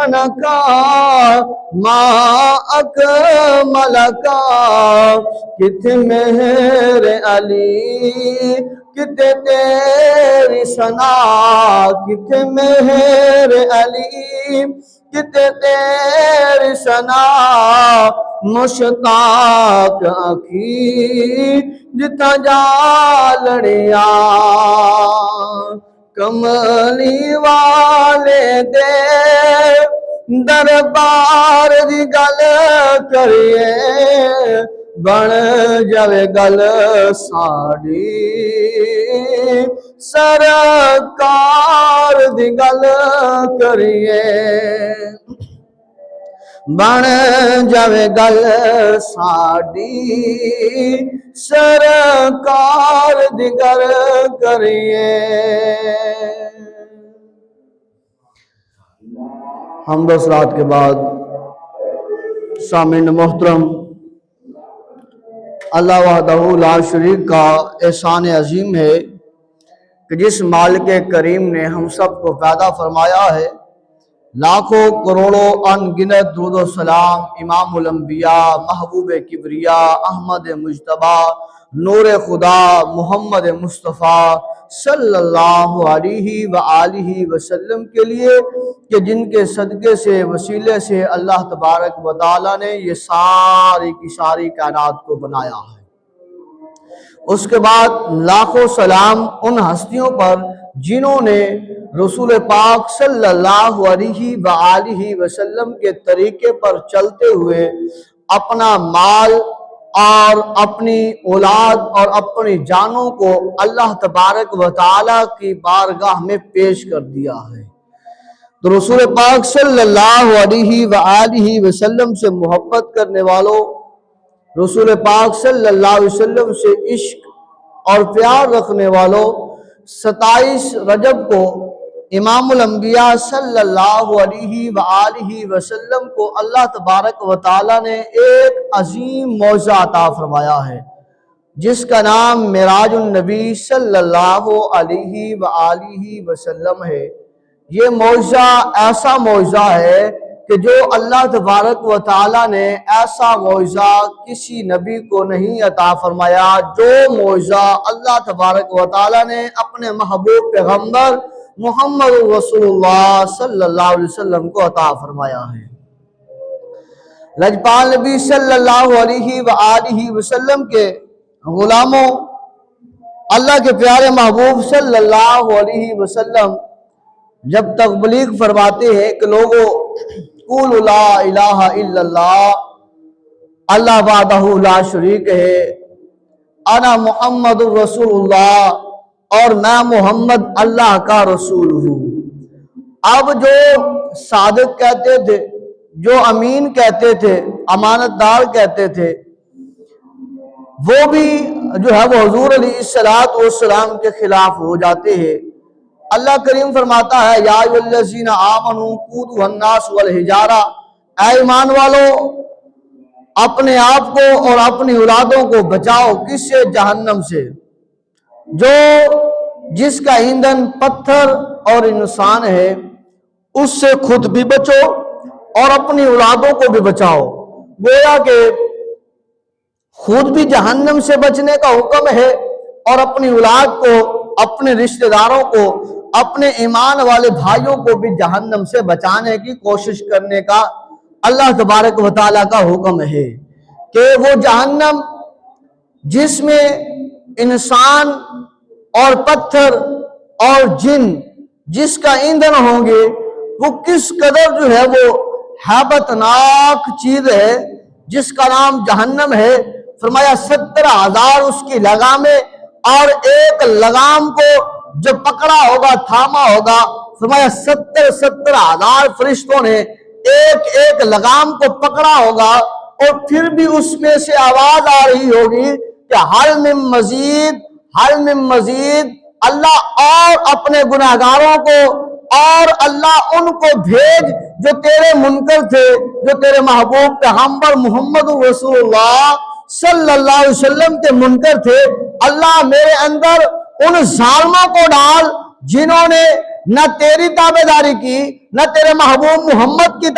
احسن کا ما اکمل کا کت مہر علی کت تیری ثنا کت مہر علی کت تیری ثنا مشتاق اخی جتا جا لڑیا کملی والے دے دربار دی گل کریے بن جاوے گل ساڑی سرکار دی گل کریے بن جاوے گل ساڑی سرکار دی گل کریے حمد و صلوات کے بعد سامعین محترم اللہ وحدہ لا شریک کا احسان عظیم ہے کہ جس مالک کریم نے ہم سب کو پیدا فرمایا ہے لاکھوں کروڑوں ان گنت درود و سلام امام الانبیاء محبوب کبریا احمد مجتبی نور خدا محمد مصطفیٰ صلی اللہ علیہ وآلہ وسلم کے لیے کہ جن کے صدقے سے وسیلے سے اللہ تبارک و تعالیٰ نے یہ ساری کی ساری کائنات کو بنایا ہے۔ اس کے بعد لاکھوں سلام ان ہستیوں پر جنہوں نے رسول پاک صلی اللہ علیہ وآلہ وسلم کے طریقے پر چلتے ہوئے اپنا مال اور اپنی اولاد اور اپنی جانوں کو اللہ تبارک و تعالیٰ کی بارگاہ میں پیش کر دیا ہے۔ تو رسول پاک صلی اللہ علیہ وآلہ وسلم سے محبت کرنے والوں، رسول پاک صلی اللہ علیہ وسلم سے عشق اور پیار رکھنے والوں، 27 رجب کو امام الانبیاء صلی اللہ علیہ وآلہ وسلم کو اللہ تبارک و تعالیٰ نے ایک عظیم معجزہ عطا فرمایا ہے جس کا نام معراج النبی صلی اللہ علیہ وآلہ وسلم ہے۔ یہ معجزہ ایسا معجزہ ہے کہ جو اللہ تبارک و تعالیٰ نے ایسا معجزہ کسی نبی کو نہیں عطا فرمایا جو معجزہ اللہ تبارک و تعالیٰ نے اپنے محبوب پیغمبر محمد رسول اللہ صلی اللہ علیہ وسلم کو عطا فرمایا ہے۔ لجپال نبی صلی اللہ علیہ وآلہ وسلم کے غلاموں، اللہ کے پیارے محبوب صلی اللہ علیہ وسلم جب تبلیغ فرماتے ہیں کہ لوگوں قولوا لا الہ الا اللہ، اللہ وحدہ لا شریک ہے، انا محمد رسول اللہ، اور میں محمد اللہ کا رسول ہوں۔ اب جو صادق کہتے تھے، جو امین کہتے تھے، امانت دار کہتے تھے، وہ بھی جو ہے وہ حضور علیہ السلام کے خلاف ہو جاتے ہیں۔ اللہ کریم فرماتا ہے یا ایھا الذین آمنوا قودوا الناس والحجارہ، اے ایمان والو اپنے آپ کو اور اپنی اولادوں کو بچاؤ کس سے؟ جہنم سے، جس کا ایندھن پتھر اور انسان ہے، اس سے خود بھی بچو اور اپنی اولادوں کو بھی بچاؤ۔ گویا کہ خود بھی جہنم سے بچنے کا حکم ہے اور اپنی اولاد کو، اپنے رشتہ داروں کو، اپنے ایمان والے بھائیوں کو بھی جہنم سے بچانے کی کوشش کرنے کا اللہ تبارک و تعالیٰ کا حکم ہے کہ وہ جہنم جس میں انسان اور پتھر اور جن جس کا ایندھن ہوں گے، وہ کس قدر جو ہے وہ ہیبت ناک چیز ہے جس کا نام جہنم ہے۔ فرمایا 70,000 اس کی لگامیں، اور ایک لگام کو جو پکڑا ہوگا، تھاما ہوگا، فرمایا 70,000 فرشتوں نے ایک ایک لگام کو پکڑا ہوگا، اور پھر بھی اس میں سے آواز آ رہی ہوگی کہ حل من مزید، حل من مزید، اللہ اور اپنے گناہگاروں کو، اور اللہ ان کو بھیج جو تیرے منکر تھے، جو تیرے محبوب پیغمبر محمد رسول اللہ صلی اللہ علیہ وسلم کے منکر تھے۔ اللہ میرے اندر ان ظالموں کو ڈال جنہوں نے نہ تیری تابعداری کی، نہ تیرے محبوب محمد کی